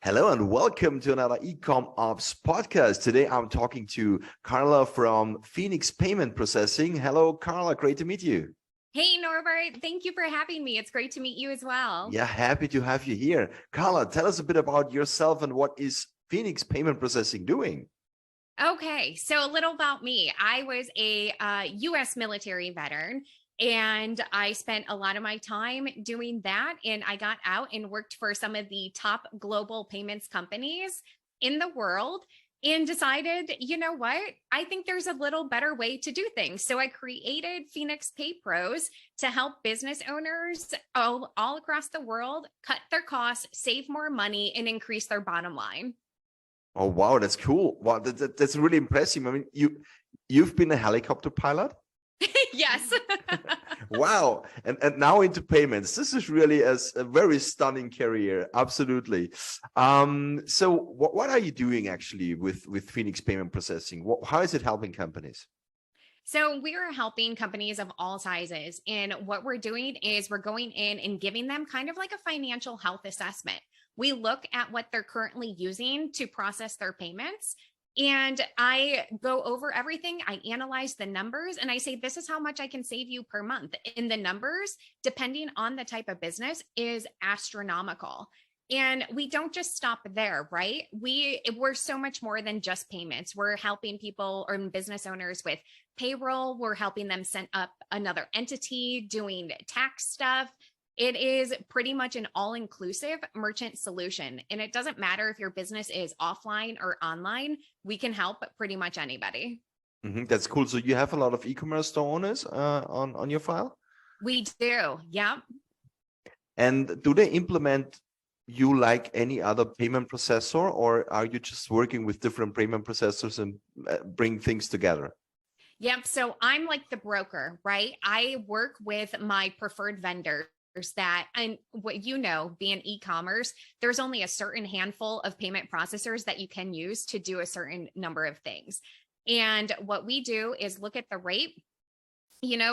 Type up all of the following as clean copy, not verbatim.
Hello and welcome to another eCom Ops podcast. Today I'm talking to Karla from Phoenix Payment Processing. Hello, Karla. Great to meet you. Hey, Norbert. Thank you for having me. It's great to meet you as well. Yeah, happy to have you here. Karla, tell us a bit about yourself and what is Phoenix Payment Processing doing? Okay, so a little about me. I was a U.S. military veteran, and I spent a lot of my time doing that. And I got out and worked for some of the top global payments companies in the world and decided, you know what? I think there's a little better way to do things. So I created Phoenix Pay Pros to help business owners all across the world cut their costs, save more money, and increase their bottom line. Oh, wow, that's cool. Wow, that's really impressive. I mean, you've been a helicopter pilot? Yes. Wow. And now into payments. This is really a very stunning career. Absolutely. So what are you doing actually with Phoenix Payment Processing? How is it helping companies? So we are helping companies of all sizes. And what we're doing is we're going in and giving them kind of like a financial health assessment. We look at what they're currently using to process their payments. And I go over everything. I analyze the numbers and I say, this is how much I can save you per month. And the numbers, depending on the type of business, is astronomical. And we don't just stop there, right? We're so much more than just payments. We're helping people or business owners with payroll. We're helping them set up another entity, doing tax stuff. It is pretty much an all-inclusive merchant solution. And it doesn't matter if your business is offline or online, we can help pretty much anybody. That's cool. So you have a lot of e-commerce store owners on your file? We do, yeah. And do they implement you like any other payment processor, or are you just working with different payment processors and bring things together? Yep. So I'm like the broker, right? I work with my preferred vendors that, and what being e-commerce, there's only a certain handful of payment processors that you can use to do a certain number of things. And what we do is look at the rate,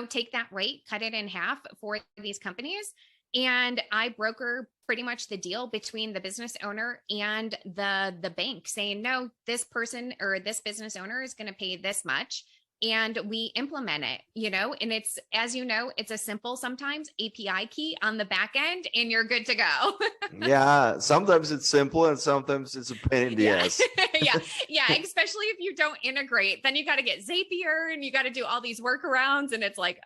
take that rate, cut it in half for these companies. And I broker pretty much the deal between the business owner and the bank, saying, no, this person or this business owner is going to pay this much. And we implement it, and it's, as it's a simple, sometimes API key on the back end and you're good to go. Yeah, sometimes it's simple and sometimes it's a pain in the ass. Yeah, especially if you don't integrate, then you got to get Zapier and you got to do all these workarounds and it's like,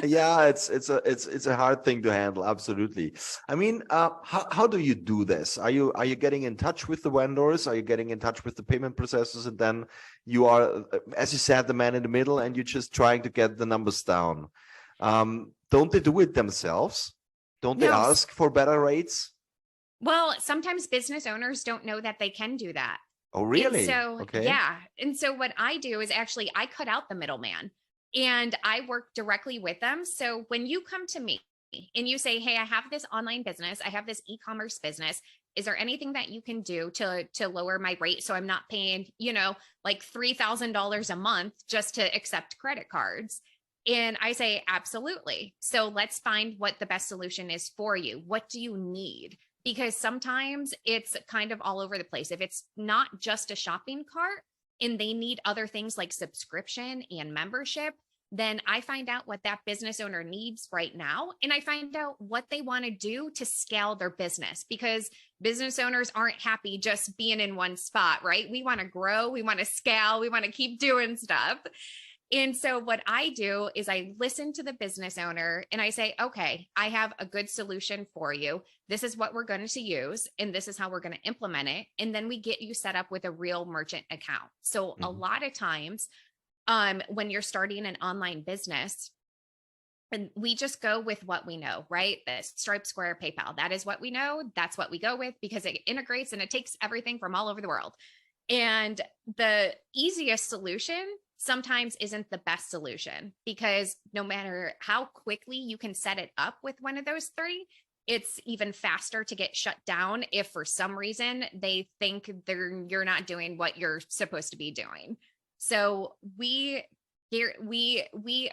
Yeah, it's a hard thing to handle. Absolutely. I mean, how do you do this? Are you getting in touch with the vendors? Are you getting in touch with the payment processors, and then you are, as you said, the man in the middle, and you're just trying to get the numbers down? Don't they do it themselves? Don't they ask for better rates? Well, sometimes business owners don't know that they can do that. Oh, really? And so, okay. Yeah. And so what I do is actually I cut out the middleman and I work directly with them. So when you come to me and you say, hey, I have this online business, I have this e-commerce business, is there anything that you can do to lower my rate so I'm not paying, like $3,000 a month just to accept credit cards? And I say, absolutely. So let's find what the best solution is for you. What do you need? Because sometimes it's kind of all over the place. If it's not just a shopping cart and they need other things like subscription and membership, then I find out what that business owner needs right now. And I find out what they want to do to scale their business, because business owners aren't happy just being in one spot, right? We want to grow, we want to scale, we want to keep doing stuff. And so what I do is I listen to the business owner and I say, okay, I have a good solution for you. This is what we're going to use, and this is how we're going to implement it. And then we get you set up with a real merchant account. So a lot of times when you're starting an online business, and we just go with what we know, right? The Stripe, Square, PayPal, that is what we know. That's what we go with because it integrates and it takes everything from all over the world. And the easiest solution sometimes isn't the best solution, because no matter how quickly you can set it up with one of those three, it's even faster to get shut down if for some reason they think you're not doing what you're supposed to be doing. So we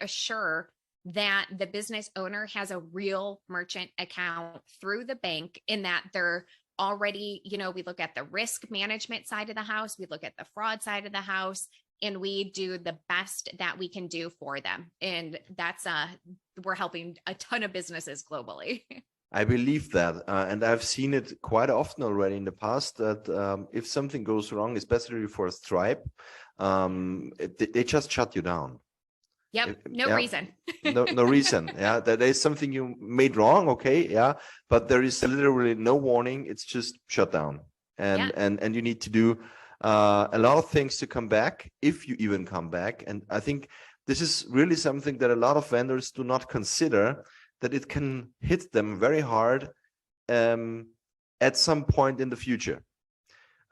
assure that the business owner has a real merchant account through the bank, in that they're already, we look at the risk management side of the house, we look at the fraud side of the house, and we do the best that we can do for them. And that's, we're helping a ton of businesses globally. I believe that. And I've seen it quite often already in the past that if something goes wrong, especially for a Stripe, they just shut you down. Yep. No reason. no reason. Yeah. That is something you made wrong. Okay. Yeah. But there is literally no warning. It's just shut down. And you need to do a lot of things to come back, if you even come back. And I think this is really something that a lot of vendors do not consider, that it can hit them very hard at some point in the future.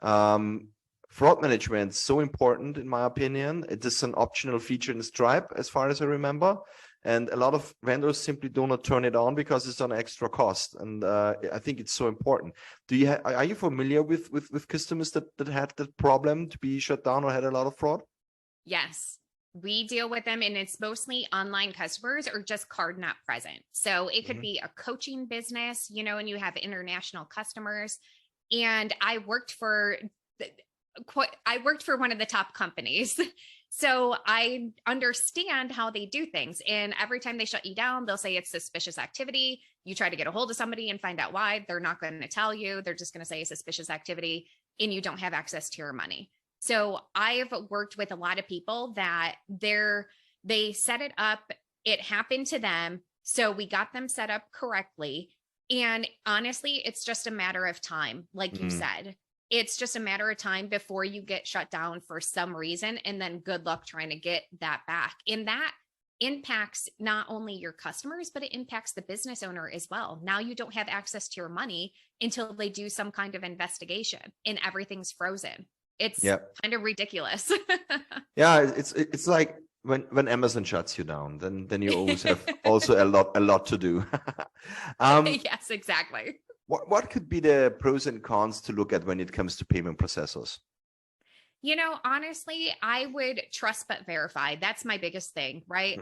Fraud management is so important, in my opinion. It is an optional feature in Stripe, as far as I remember. And a lot of vendors simply do not turn it on because it's an extra cost. And I think it's so important. Are you familiar with customers that had that problem to be shut down or had a lot of fraud? Yes. We deal with them, and it's mostly online customers or just card not present. So it could be a coaching business, and you have international customers. And I worked for one of the top companies. So I understand how they do things. And every time they shut you down, they'll say it's suspicious activity. You try to get a hold of somebody and find out why. They're not going to tell you. They're just going to say suspicious activity, and you don't have access to your money. So I've worked with a lot of people that they set it up. It happened to them. So we got them set up correctly. And honestly, it's just a matter of time. Like you said, it's just a matter of time before you get shut down for some reason. And then good luck trying to get that back. And that impacts not only your customers, but it impacts the business owner as well. Now you don't have access to your money until they do some kind of investigation, and everything's frozen. It's kind of ridiculous. Yeah, it's like when Amazon shuts you down, then you always have also a lot to do. Yes, exactly. What could be the pros and cons to look at when it comes to payment processors? Honestly, I would trust but verify. That's my biggest thing, right?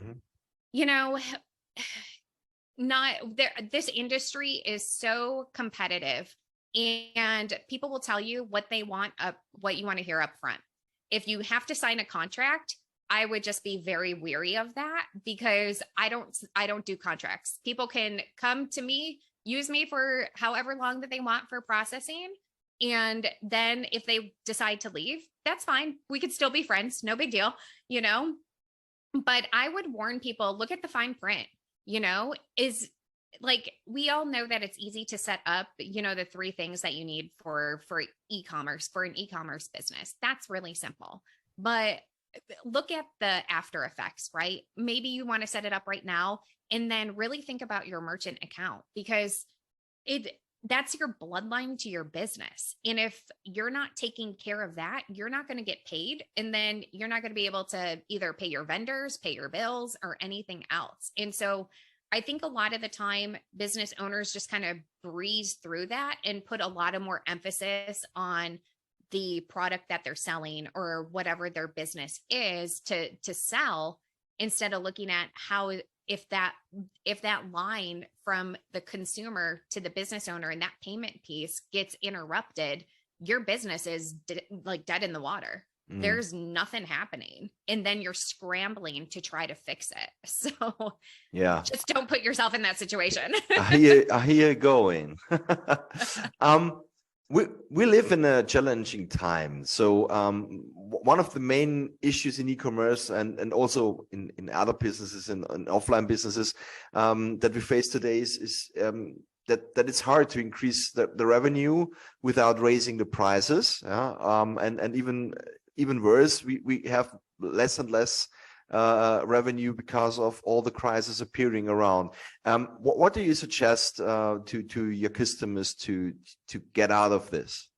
This industry is so competitive, and people will tell you what they want what you want to hear up front. If you have to sign a contract, I would just be very weary of that, because I don't do contracts. People can come to me, use me for however long that they want for processing. And then if they decide to leave, that's fine. We could still be friends. No big deal, but I would warn people, look at the fine print, is like, we all know that it's easy to set up, the 3 things that you need for e-commerce, for an e-commerce business. That's really simple, but look at the after effects, right? Maybe you want to set it up right now, and then really think about your merchant account, because that's your bloodline to your business. And if you're not taking care of that, you're not going to get paid. And then you're not going to be able to either pay your vendors, pay your bills, or anything else. And so I think a lot of the time business owners just kind of breeze through that and put a lot of more emphasis on the product that they're selling or whatever their business is to sell, instead of looking at how, if that line from the consumer to the business owner and that payment piece gets interrupted, your business is like dead in the water. There's nothing happening. And then you're scrambling to try to fix it. So just don't put yourself in that situation. I hear you going. We live in a challenging time. So one of the main issues in e-commerce and also in other businesses and offline businesses that we face today is that it's hard to increase the revenue without raising the prices. And even worse, we have less and less revenue because of all the crises appearing around. What do you suggest to your customers to get out of this?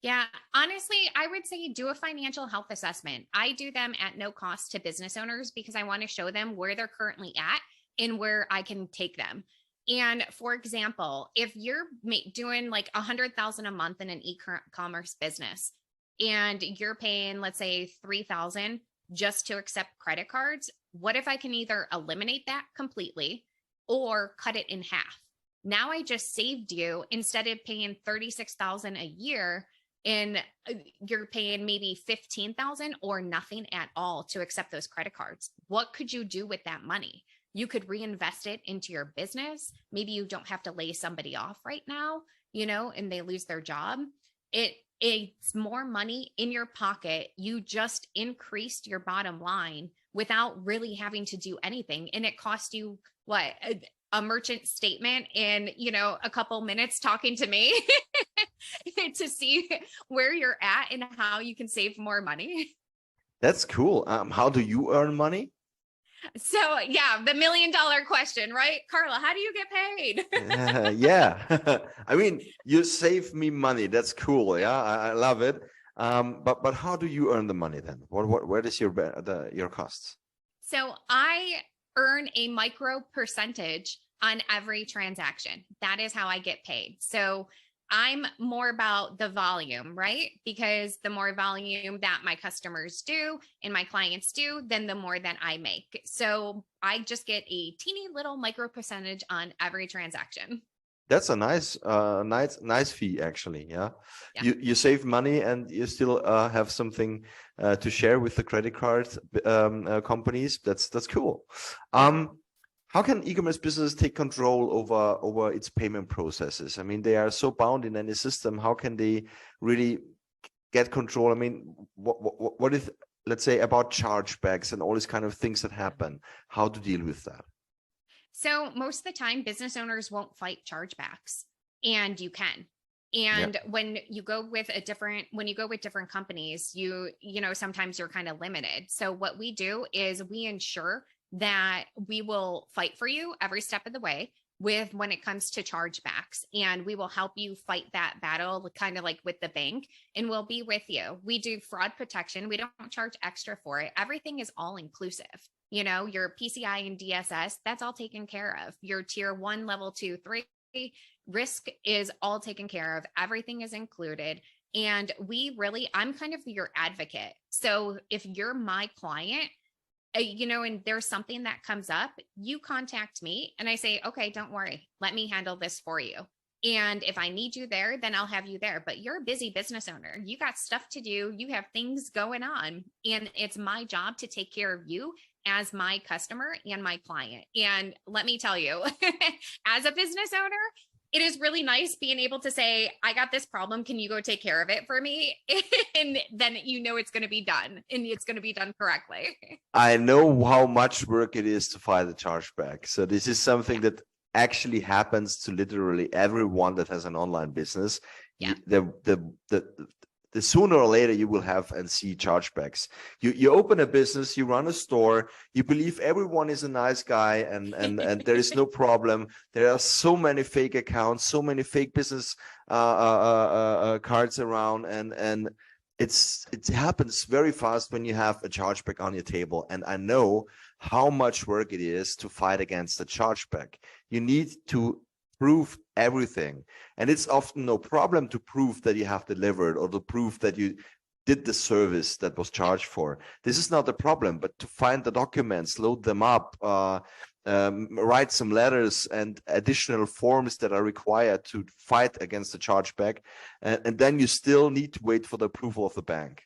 Yeah, honestly, I would say do a financial health assessment. I do them at no cost to business owners, because I want to show them where they're currently at and where I can take them. And for example, if you're doing like $100,000 a month in an e-commerce business, and you're paying, let's say, $3,000 just to accept credit cards, what if I can either eliminate that completely or cut it in half? Now I just saved you, instead of paying $36,000 a year, and you're paying maybe $15,000 or nothing at all to accept those credit cards. What could you do with that money? You could reinvest it into your business. Maybe you don't have to lay somebody off right now, and they lose their job. It's more money in your pocket. You just increased your bottom line without really having to do anything. And it cost you what? A merchant statement in, a couple minutes talking to me to see where you're at and how you can save more money. That's cool. How do you earn money? So yeah, the $1 million question, right? Karla, how do you get paid? Yeah. I mean, you save me money. That's cool. Yeah, I love it. But how do you earn the money then? Where is your costs? So I earn a micro percentage on every transaction. That is how I get paid. So I'm more about the volume, right? Because the more volume that my customers do and my clients do, then the more that I make. So I just get a teeny little micro percentage on every transaction. That's a nice fee, actually. Yeah. You save money and you still have something to share with the credit card companies. That's cool. How can e-commerce businesses take control over its payment processes? I mean, they are so bound in any system. How can they really get control? I mean, what is, let's say, about chargebacks and all these kind of things that happen? How to deal with that? So most of the time, business owners won't fight chargebacks, and you can. And when you go with different companies, sometimes you're kind of limited. So what we do is we ensure that we will fight for you every step of the way when it comes to chargebacks, and we will help you fight that battle, kind of like with the bank, and we'll be with you. We do fraud protection. We don't charge extra for it. Everything is all inclusive. Your PCI and DSS, that's all taken care of. Your tier 1, level 2, 3 risk is all taken care of. Everything is included. And I'm kind of your advocate. So if you're my client, and there's something that comes up, you contact me and I say, okay, don't worry, let me handle this for you. And if I need you there, then I'll have you there. But you're a busy business owner. You got stuff to do. You have things going on. And it's my job to take care of you as my customer and my client. And let me tell you, as a business owner, it is really nice being able to say, I got this problem. Can you go take care of it for me? And then it's going to be done, and it's going to be done correctly. I know how much work it is to file the chargeback. So this is something that actually happens to literally everyone that has an online business. Yeah. The sooner or later you will have and see chargebacks. You open a business, you run a store, you believe everyone is a nice guy and there is no problem. There are so many fake accounts, so many fake business cards around, and it happens very fast when you have a chargeback on your table. And I know how much work it is to fight against the chargeback. You need to prove everything, and it's often no problem to prove that you have delivered or to prove that you did the service that was charged for. This is not the problem, but to find the documents, load them up, write some letters and additional forms that are required to fight against the chargeback, and then you still need to wait for the approval of the bank.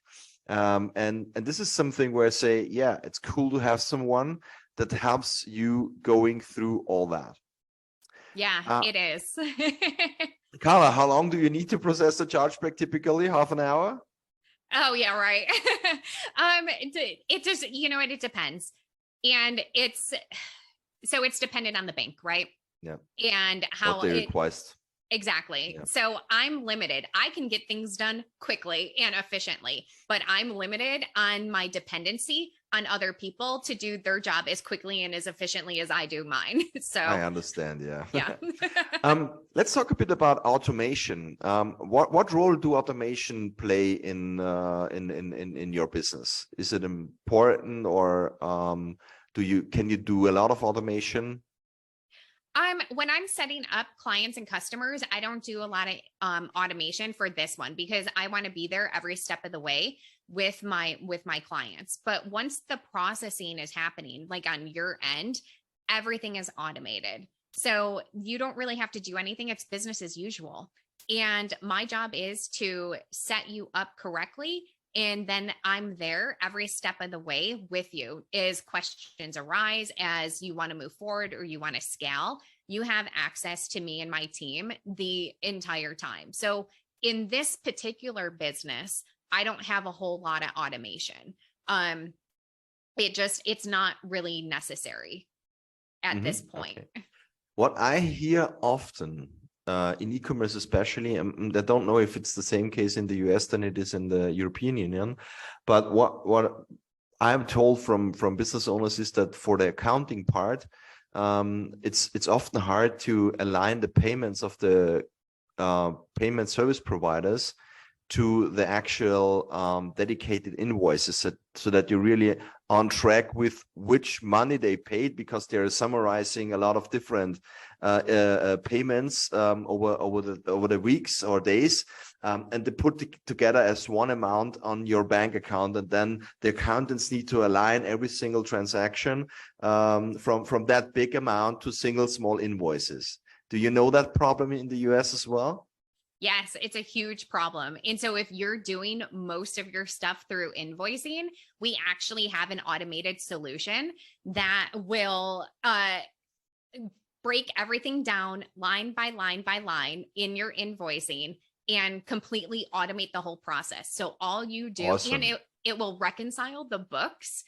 And this is something where I say, yeah, it's cool to have someone that helps you going through all that. Yeah, it is. Karla, how long do you need to process the chargeback typically? Half an hour? Oh, yeah, right. It just, it depends. And it's dependent on the bank, right? Yeah. And how what they request. Exactly. Yeah. So I'm limited. I can get things done quickly and efficiently, but I'm limited on my dependency on other people to do their job as quickly and as efficiently as I do mine. So I understand. Yeah. Yeah. Let's talk a bit about automation. What role do automation play in your business? Is it important, or can you do a lot of automation? When I'm setting up clients and customers, I don't do a lot of automation for this one because I want to be there every step of the way with my clients. But once the processing is happening, like on your end, everything is automated. So you don't really have to do anything. It's business as usual. And my job is to set you up correctly. And then I'm there every step of the way with you. As questions arise, as you want to move forward or you want to scale, you have access to me and my team the entire time. So in this particular business, I don't have a whole lot of automation. It's not really necessary at this point. Okay. What I hear often in e-commerce, especially, and I don't know if it's the same case in the US than it is in the European Union, but what I'm told from business owners is that for the accounting part, it's often hard to align the payments of the payment service providers to the actual dedicated invoices, so that you're really on track with which money they paid, because they're summarizing a lot of different payments over the weeks or days, and they put together as one amount on your bank account, and then the accountants need to align every single transaction from that big amount to single small invoices. Do you know that problem in the US as well? Yes, it's a huge problem. And so if you're doing most of your stuff through invoicing, we actually have an automated solution that will break everything down line by line by line in your invoicing and completely automate the whole process. So all you do, Awesome. and it will reconcile the books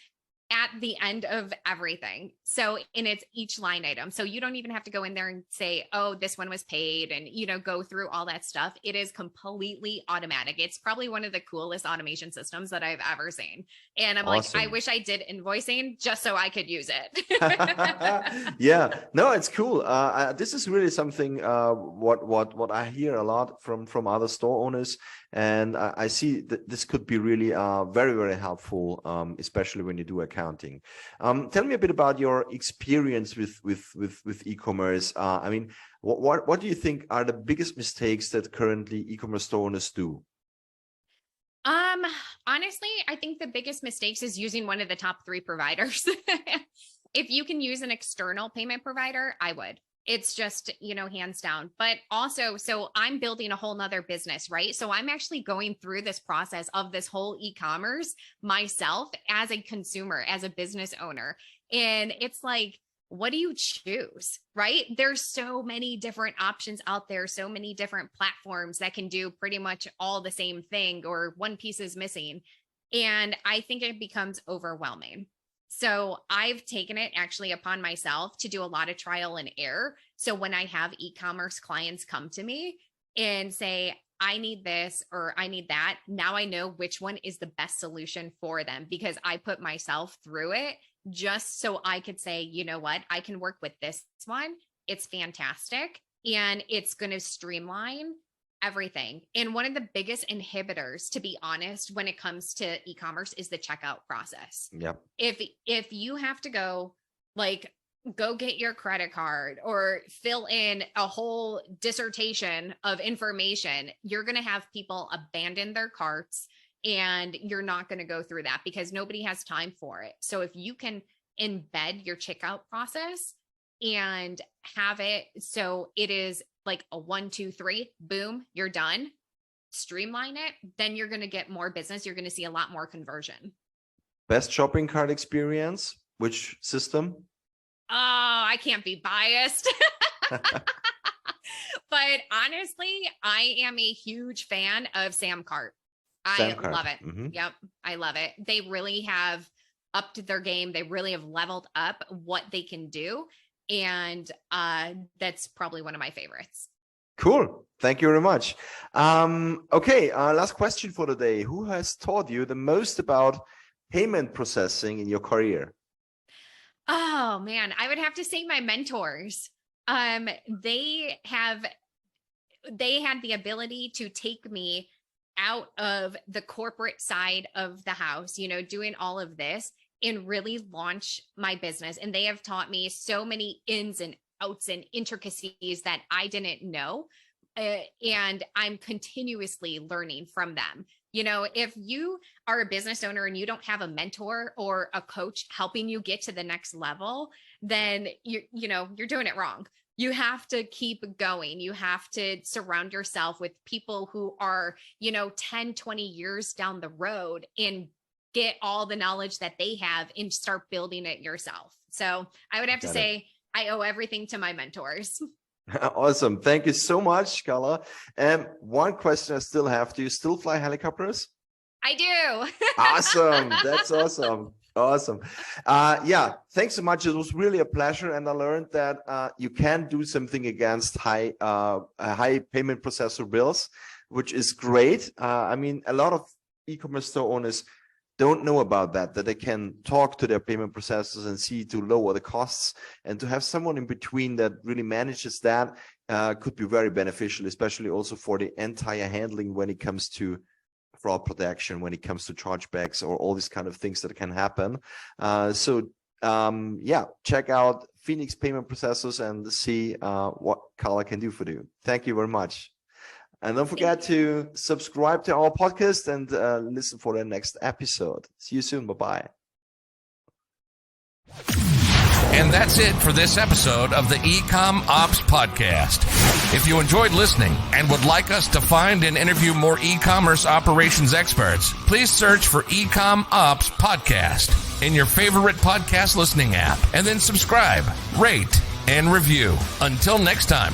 at the end of everything. So, and it's each line item. So you don't even have to go in there and say, oh, this one was paid, and, go through all that stuff. It is completely automatic. It's probably one of the coolest automation systems that I've ever seen. And I'm Awesome. like, I wish I did invoicing just so I could use it. Yeah, no, it's cool. This is really something what I hear a lot from other store owners, and I see that this could be really very, very helpful, especially when you do accounting. Tell me a bit about your experience with e-commerce. I mean, what do you think are the biggest mistakes that currently e-commerce store owners do? Honestly, I think the biggest mistakes is using one of the top 3 providers. If you can use an external payment provider, I would. It's just, hands down. But also, so I'm building a whole nother business, right? So I'm actually going through this process of this whole e-commerce myself as a consumer, as a business owner. And it's like, what do you choose, right? There's so many different options out there, so many different platforms that can do pretty much all the same thing, or one piece is missing. And I think it becomes overwhelming. So I've taken it actually upon myself to do a lot of trial and error. So when I have e-commerce clients come to me and say, I need this or I need that, now I know which one is the best solution for them, because I put myself through it just so I could say, you know what, I can work with this one. It's fantastic. And it's going to streamline everything. And one of the biggest inhibitors, to be honest, when it comes to e-commerce is the checkout process. Yep. If you have to go get your credit card or fill in a whole dissertation of information, you're going to have people abandon their carts, and you're not going to go through that because nobody has time for it. So if you can embed your checkout process and have it so it is like a 1, 2, 3, boom, you're done, streamline it, then you're going to get more business. You're going to see a lot more conversion. Best shopping cart experience, which system? Oh, I can't be biased. But honestly, I am a huge fan of Samcart. I love it. Mm-hmm. Yep. I love it. They really have upped their game. They really have leveled up what they can do. And that's probably one of my favorites. Cool. Thank you very much. Okay. Last question for the day. Who has taught you the most about payment processing in your career? Oh man, I would have to say my mentors. They had the ability to take me out of the corporate side of the house, doing all of this, and really launch my business. And they have taught me so many ins and outs and intricacies that I didn't know. And I'm continuously learning from them. If you are a business owner and you don't have a mentor or a coach helping you get to the next level, then you're doing it wrong. you have to keep going. You have to surround yourself with people who are, 10, 20 years down the road and get all the knowledge that they have and start building it yourself. So I would have to say, I owe everything to my mentors. Awesome. Thank you so much, Karla. One question I still have. Do you still fly helicopters? I do. Awesome. That's awesome. Awesome. Yeah, thanks so much. It was really a pleasure. And I learned that you can do something against high payment processor bills, which is great. I mean, a lot of e-commerce store owners don't know about that they can talk to their payment processors and see to lower the costs, and to have someone in between that really manages that could be very beneficial, especially also for the entire handling when it comes to fraud protection, when it comes to chargebacks or all these kind of things that can happen. Yeah, check out Phoenix Payment Processors and see what Karla can do for you. Thank you very much. And don't forget to subscribe to our podcast and listen for the next episode. See you soon. Bye-bye. And that's it for this episode of the eCom Ops Podcast. If you enjoyed listening and would like us to find and interview more e-commerce operations experts, please search for eCom Ops Podcast in your favorite podcast listening app, and then subscribe, rate, and review. Until next time.